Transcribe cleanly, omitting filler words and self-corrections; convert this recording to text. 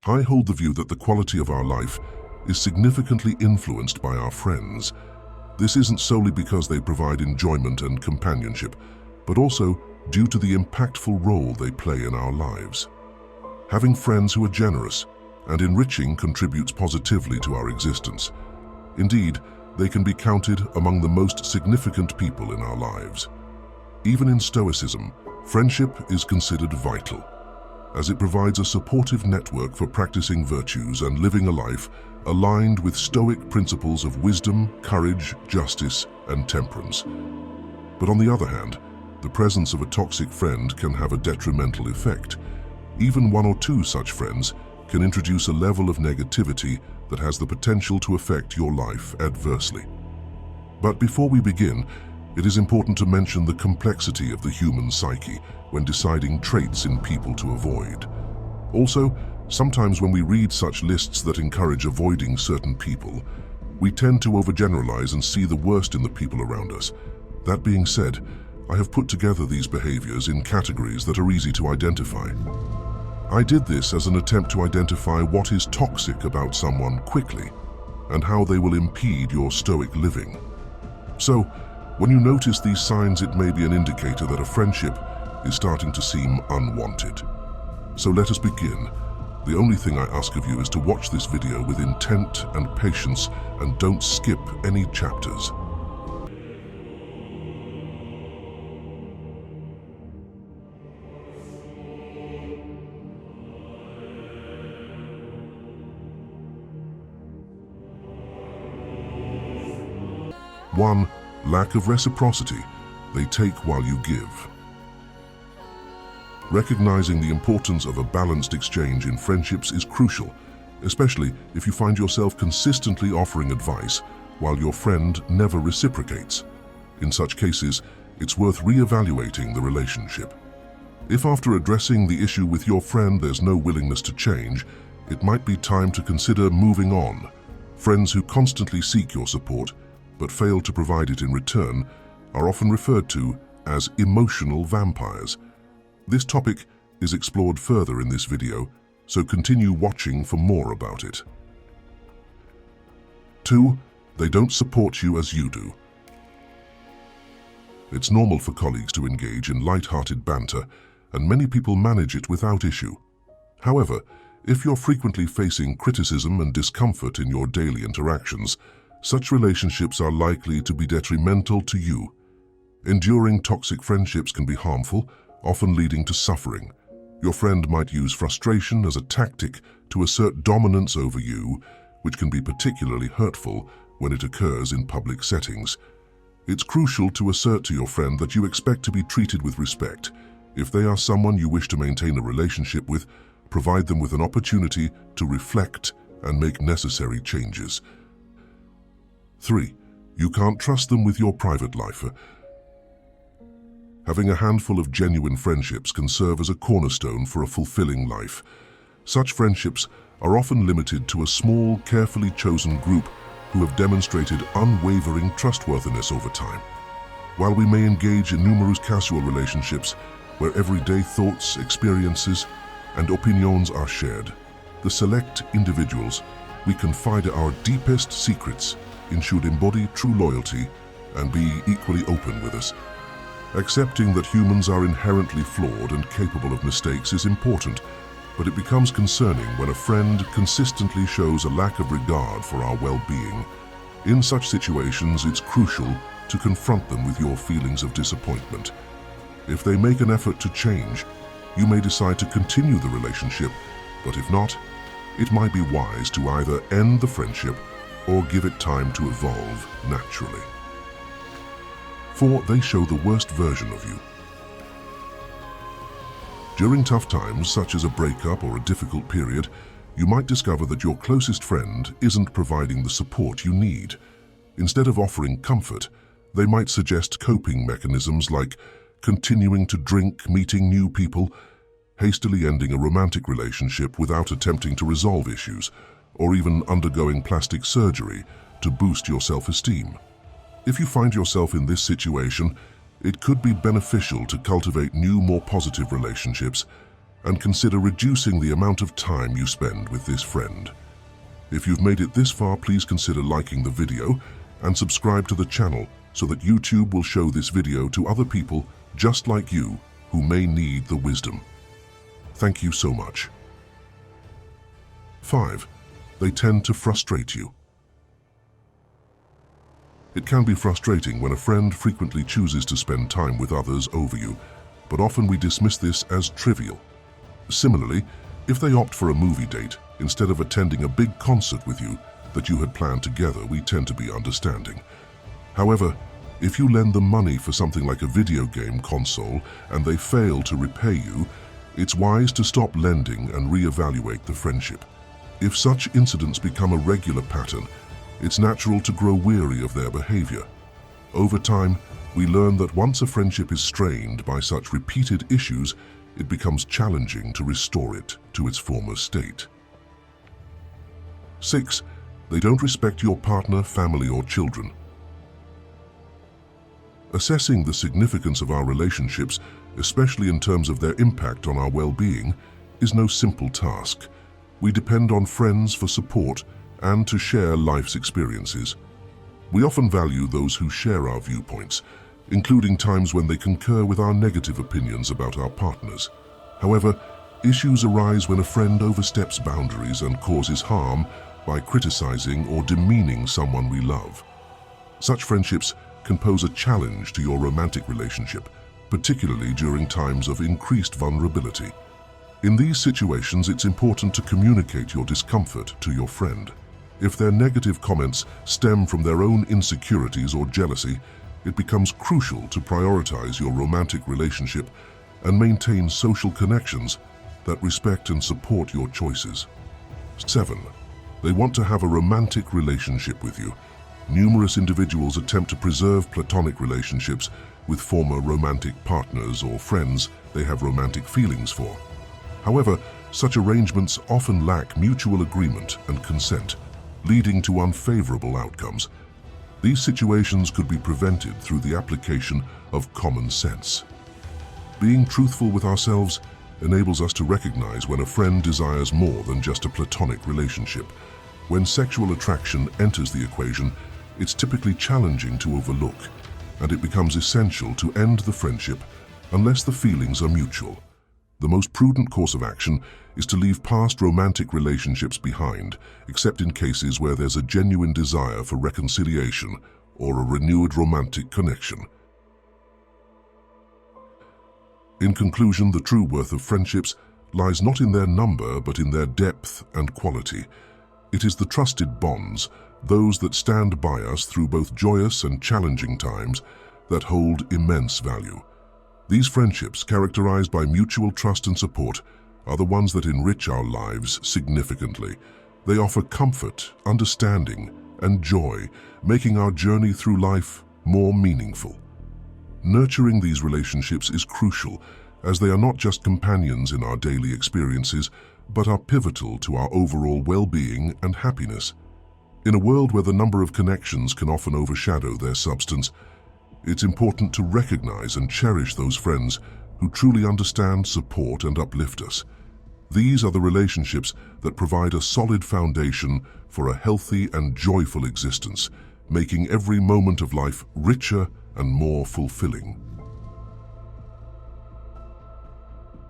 I hold the view that the quality of our life is significantly influenced by our friends. This isn't solely because they provide enjoyment and companionship, but also due to the impactful role they play in our lives. Having friends who are generous and enriching contributes positively to our existence. Indeed, they can be counted among the most significant people in our lives. Even in Stoicism, friendship is considered vital, as it provides a supportive network for practicing virtues and living a life aligned with Stoic principles of wisdom, courage, justice, and temperance. But on the other hand, the presence of a toxic friend can have a detrimental effect. Even one or two such friends can introduce a level of negativity that has the potential to affect your life adversely. But before we begin, it is important to mention the complexity of the human psyche when deciding traits in people to avoid. Also, sometimes when we read such lists that encourage avoiding certain people, we tend to overgeneralize and see the worst in the people around us. That being said, I have put together these behaviors in categories that are easy to identify. I did this as an attempt to identify what is toxic about someone quickly and how they will impede your Stoic living. So, when you notice these signs, it may be an indicator that a friendship is starting to seem unwanted. So let us begin. The only thing I ask of you is to watch this video with intent and patience and don't skip any chapters. One, lack of reciprocity. They take while you give. Recognizing the importance of a balanced exchange in friendships is crucial, especially if you find yourself consistently offering advice while your friend never reciprocates. In such cases, it's worth re-evaluating the relationship. If after addressing the issue with your friend there's no willingness to change, it might be time to consider moving on. Friends who constantly seek your support but fail to provide it in return are often referred to as emotional vampires. This topic is explored further in this video, so continue watching for more about it. 2. They don't support you as you do. It's normal for colleagues to engage in light-hearted banter, and many people manage it without issue. However, if you're frequently facing criticism and discomfort in your daily interactions, such relationships are likely to be detrimental to you. Enduring toxic friendships can be harmful, often leading to suffering. Your friend might use frustration as a tactic to assert dominance over you, which can be particularly hurtful when it occurs in public settings. It's crucial to assert to your friend that you expect to be treated with respect. If they are someone you wish to maintain a relationship with, provide them with an opportunity to reflect and make necessary changes. 3. You can't trust them with your private life. Having a handful of genuine friendships can serve as a cornerstone for a fulfilling life. Such friendships are often limited to a small, carefully chosen group who have demonstrated unwavering trustworthiness over time. While we may engage in numerous casual relationships where everyday thoughts, experiences, and opinions are shared, the select individuals we confide our deepest secrets in should embody true loyalty and be equally open with us. Accepting that humans are inherently flawed and capable of mistakes is important, but it becomes concerning when a friend consistently shows a lack of regard for our well-being. In such situations, it's crucial to confront them with your feelings of disappointment. If they make an effort to change, you may decide to continue the relationship, but if not, it might be wise to either end the friendship or give it time to evolve naturally. 4. They show the worst version of you. During tough times, such as a breakup or a difficult period, you might discover that your closest friend isn't providing the support you need. Instead of offering comfort, they might suggest coping mechanisms like continuing to drink, meeting new people, hastily ending a romantic relationship without attempting to resolve issues, or even undergoing plastic surgery to boost your self-esteem. If you find yourself in this situation, it could be beneficial to cultivate new, more positive relationships. and consider reducing the amount of time you spend with this friend. If you've made it this far, please consider liking the video and subscribe to the channel so that YouTube will show this video to other people just like you who may need the wisdom. Thank you so much. 5. They tend to frustrate you. It can be frustrating when a friend frequently chooses to spend time with others over you, but often we dismiss this as trivial. Similarly, if they opt for a movie date instead of attending a big concert with you that you had planned together, we tend to be understanding. However, if you lend them money for something like a video game console and they fail to repay you, it's wise to stop lending and reevaluate the friendship. If such incidents become a regular pattern, it's natural to grow weary of their behavior. Over time, we learn that once a friendship is strained by such repeated issues, it becomes challenging to restore it to its former state. 6. They don't respect your partner, family, or children. Assessing the significance of our relationships, especially in terms of their impact on our well-being, is no simple task. We depend on friends for support and to share life's experiences. We often value those who share our viewpoints, including times when they concur with our negative opinions about our partners. However, issues arise when a friend oversteps boundaries and causes harm by criticizing or demeaning someone we love. Such friendships can pose a challenge to your romantic relationship, particularly during times of increased vulnerability. In these situations, it's important to communicate your discomfort to your friend. If their negative comments stem from their own insecurities or jealousy, it becomes crucial to prioritize your romantic relationship and maintain social connections that respect and support your choices. 7. They want to have a romantic relationship with you. Numerous individuals attempt to preserve platonic relationships with former romantic partners or friends they have romantic feelings for. However, such arrangements often lack mutual agreement and consent, leading to unfavorable outcomes. These situations could be prevented through the application of common sense. Being truthful with ourselves enables us to recognize when a friend desires more than just a platonic relationship. When sexual attraction enters the equation, it's typically challenging to overlook, and it becomes essential to end the friendship unless the feelings are mutual. The most prudent course of action is to leave past romantic relationships behind, except in cases where there's a genuine desire for reconciliation or a renewed romantic connection. In conclusion, the true worth of friendships lies not in their number but in their depth and quality. It is the trusted bonds, those that stand by us through both joyous and challenging times, that hold immense value. These friendships, characterized by mutual trust and support, are the ones that enrich our lives significantly. They offer comfort, understanding, and joy, making our journey through life more meaningful. Nurturing these relationships is crucial, as they are not just companions in our daily experiences, but are pivotal to our overall well-being and happiness. In a world where the number of connections can often overshadow their substance, it's important to recognize and cherish those friends who truly understand, support, and uplift us. These are the relationships that provide a solid foundation for a healthy and joyful existence, making every moment of life richer and more fulfilling.